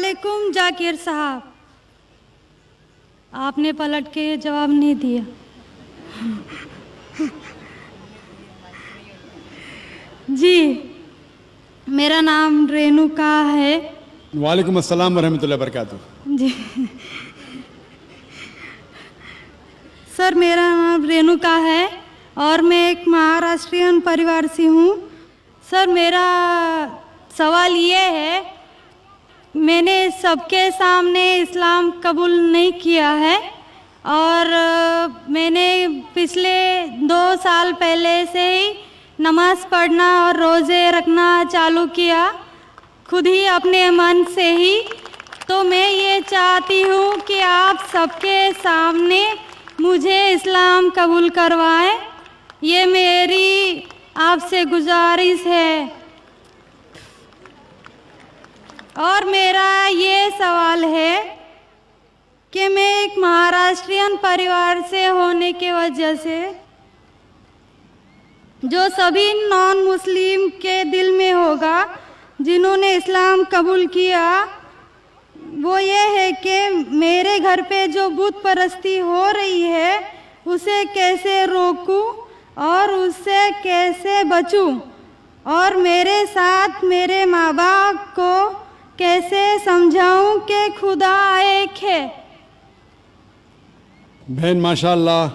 वालेकुम जाकिर साहब, आपने पलट के जवाब नहीं दिया। जी, मेरा नाम रेणुका है। वालेकुम अस्सलाम वरहमतुल्लाहि वबरकातुह। जी सर, मेरा नाम रेणुका है और मैं एक महाराष्ट्रियन परिवार से हूँ। सर, मेरा सवाल ये है, मैंने सबके सामने इस्लाम कबूल नहीं किया है और मैंने पिछले 2 साल पहले से ही नमाज़ पढ़ना और रोज़े रखना चालू किया, खुद ही अपने मन से ही। तो मैं ये चाहती हूँ कि आप सबके सामने मुझे इस्लाम कबूल करवाएं, ये मेरी आपसे गुजारिश है। और मेरा ये सवाल है कि मैं एक महाराष्ट्रियन परिवार से होने की वजह से जो सभी नॉन मुस्लिम के दिल में होगा जिन्होंने इस्लाम कबूल किया, वो ये है कि मेरे घर पे जो बुत परस्ती हो रही है उसे कैसे रोकूं और उससे कैसे बचूं, और मेरे साथ मेरे माँ बाप को कैसे समझाऊं कि खुदा एक है। बहन माशाअल्लाह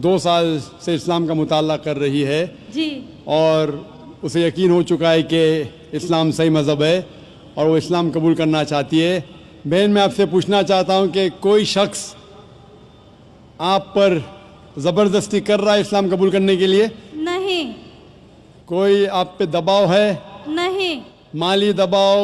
2 साल से इस्लाम का मुताला कर रही है जी, और उसे यकीन हो चुका है कि इस्लाम सही मज़हब है और वो इस्लाम कबूल करना चाहती है। बहन, मैं आपसे पूछना चाहता हूँ कि कोई शख्स आप पर ज़बरदस्ती कर रहा है इस्लाम कबूल करने के लिए? नहीं। कोई आप पे दबाव है? नहीं। माली दबाव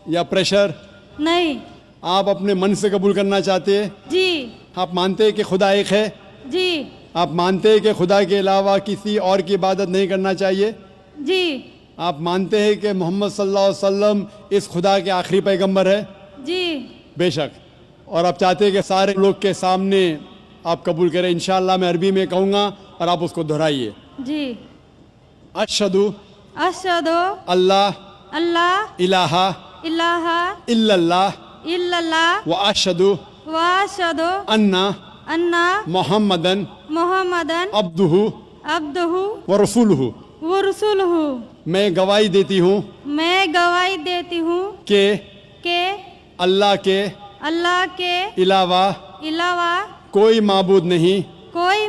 या प्रेशर? नहीं। आप अपने मन से कबूल करना चाहते हैं? जी। आप मानते हैं कि खुदा एक है? जी। आप मानते हैं कि खुदा के अलावा किसी और की इबादत नहीं करना चाहिए? जी। आप मानते हैं कि मोहम्मद सल्लल्लाहु अलैहि वसल्लम इस खुदा के आखिरी पैगंबर है? जी। बेशक। और आप चाहते हैं कि सारे लोग के सामने आप कबूल करें? इंशाअल्लाह मैं अरबी में कहूँगा और आप उसको दोहराइए। जी। अशहदु अशहदु अल्लाह अल्लाह इलाहा इलाहा इल्लल्लाह इल्लल्लाह व अशहदु व अशहदु अन्ना अन्ना मोहम्मदन मोहम्मदन अब्दुहु अब्दुहु व रसूलुहु। व रसूलुहु। मैं गवाही देती हूँ मैं गवाही देती हूँ कि अल्लाह के अलावा कोई माबूद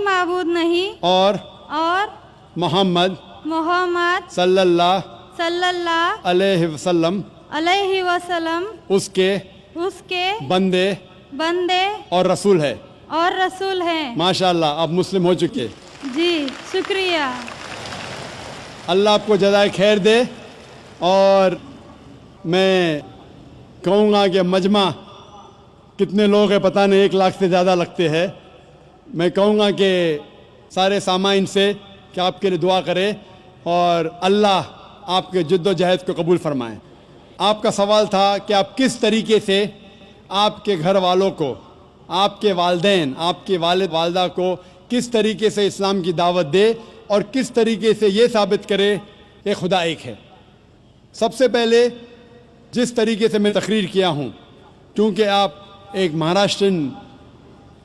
माबूद नहीं और मोहम्मद सल्लल्लाहु अलैहि वसल्लम उसके बंदे और रसूल है। माशाअल्लाह, आप मुस्लिम हो चुके। जी, शुक्रिया। अल्लाह आपको जज़ाए खैर दे। और मैं कहूँगा कि मजमा कितने लोग हैं पता नहीं, 1 लाख से ज़्यादा लगते हैं। मैं कहूँगा कि सारे सामाइन से कि आपके लिए दुआ करें और अल्लाह आपके जद्दोजहद को कबूल फरमाएं। आपका सवाल था कि आप किस तरीके से आपके घर वालों को, आपके वालिदैन, आपके वालिद वालदा को किस तरीके से इस्लाम की दावत दे और किस तरीके से ये साबित करे कि खुदा एक है। सबसे पहले जिस तरीके से मैं तकरीर किया हूँ, क्योंकि आप एक महाराष्ट्रियन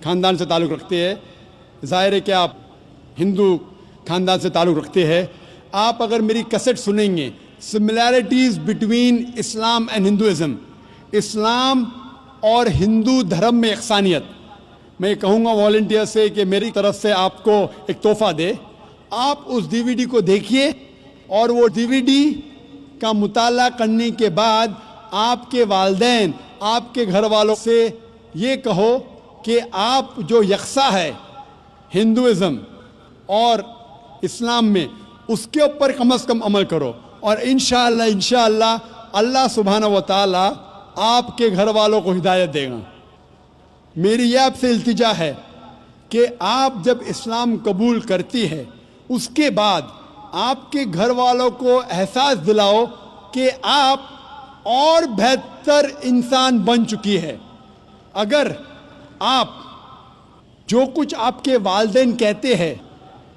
ख़ानदान से ताल्लुक़ रखते हैं, ज़ाहिर है कि आप हिंदू ख़ानदान से ताल्लुक़ रखते हैं। आप अगर मेरी कैसेट सुनेंगे, similarities between Islam and Hinduism, Islam और हिंदू धर्म में यकसानियत, मैं कहूँगा वॉलंटियर से कि मेरी तरफ से आपको एक तोहफ़ा दे। आप उस DVD को देखिए और वो DVD का मुताला करने के बाद आपके वालिदैन, आपके घर वालों से ये कहो कि आप जो यकसा है हिंदुइज़म और इस्लाम में, उसके ऊपर कम से कम अमल करो और इंशाअल्लाह अल्लाह सुब्हानहू व तआला आपके घर वालों को हिदायत देगा। मेरी यह आपसे इल्तिजा है कि आप जब इस्लाम कबूल करती है, उसके बाद आपके घर वालों को एहसास दिलाओ कि आप और बेहतर इंसान बन चुकी है। अगर आप जो कुछ आपके वालिदैन कहते हैं,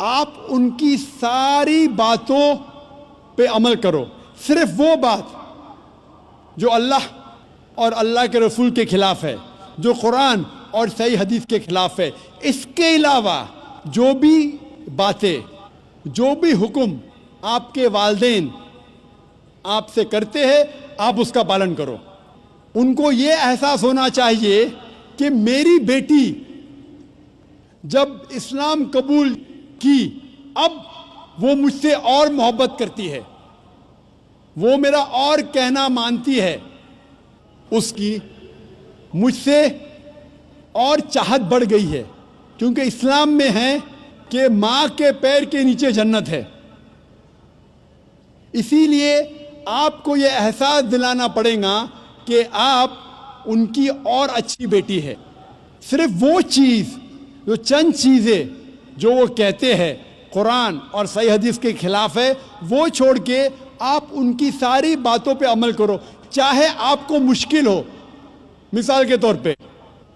आप उनकी सारी बातों पे अमल करो, सिर्फ वो बात जो अल्लाह اور اللہ کے رسول کے خلاف ہے، جو قرآن اور صحیح حدیث کے خلاف ہے۔ اس کے علاوہ جو بھی باتیں، جو بھی حکم آپ کے والدین آپ سے کرتے ہیں، آپ اس کا پالن کرو۔ ان کو یہ احساس ہونا چاہیے کہ میری بیٹی جب اسلام قبول کی، اب وہ مجھ سے اور محبت کرتی ہے، وہ میرا اور کہنا مانتی ہے، اس کی مجھ سے اور چاہت بڑھ گئی ہے، کیونکہ اسلام میں ہے کہ ماں کے پیر کے نیچے جنت ہے۔ اسی لیے آپ کو یہ احساس دلانا پڑے گا کہ آپ ان کی اور اچھی بیٹی ہے۔ صرف وہ چیز، جو چند چیزیں جو وہ کہتے ہیں قرآن اور صحیح حدیث کے خلاف ہے، وہ چھوڑ کے آپ ان کی ساری باتوں پہ عمل کرو، چاہے آپ کو مشکل ہو۔ مثال کے طور پہ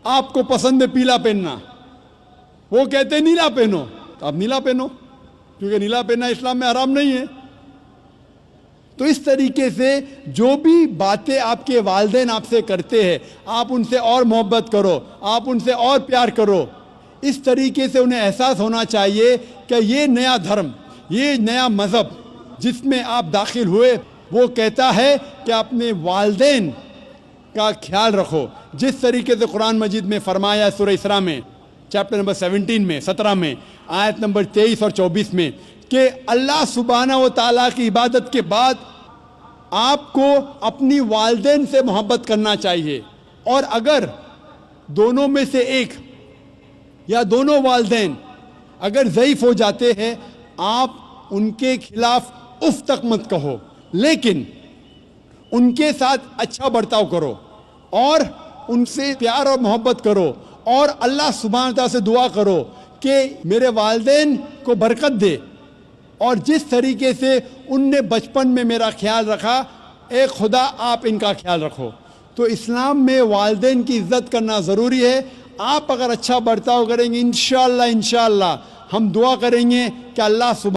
آپ کو پسند ہے پیلا پہننا، وہ کہتے ہیں نیلا پہنو، تو آپ نیلا پہنو، کیونکہ نیلا پہننا اسلام میں حرام نہیں ہے۔ تو اس طریقے سے جو بھی باتیں آپ کے والدین آپ سے کرتے ہیں، آپ ان سے اور محبت کرو، آپ ان سے اور پیار کرو۔ اس طریقے سے انہیں احساس ہونا چاہیے کہ یہ نیا دھرم، یہ نیا مذہب جس میں آپ داخل ہوئے، وہ کہتا ہے کہ اپنے والدین کا خیال رکھو، جس طریقے سے قرآن مجید میں فرمایا سورہ اسراء میں چیپٹر نمبر 17 میں آیت نمبر 23 اور 24 میں کہ اللہ سبحانہ و تعالیٰ کی عبادت کے بعد آپ کو اپنی والدین سے محبت کرنا چاہیے، اور اگر دونوں میں سے ایک یا دونوں والدین اگر ضعیف ہو جاتے ہیں، آپ ان کے خلاف اف تک مت کہو، لیکن ان کے ساتھ اچھا برتاؤ کرو اور ان سے پیار اور محبت کرو، اور اللہ سبحانہ تعالیٰ سے دعا کرو کہ میرے والدین کو برکت دے، اور جس طریقے سے ان نے بچپن میں میرا خیال رکھا، اے خدا آپ ان کا خیال رکھو۔ تو اسلام میں والدین کی عزت کرنا ضروری ہے۔ آپ اگر اچھا برتاؤ کریں گے، انشاءاللہ ہم دعا کریں گے کہ اللہ سبحانہ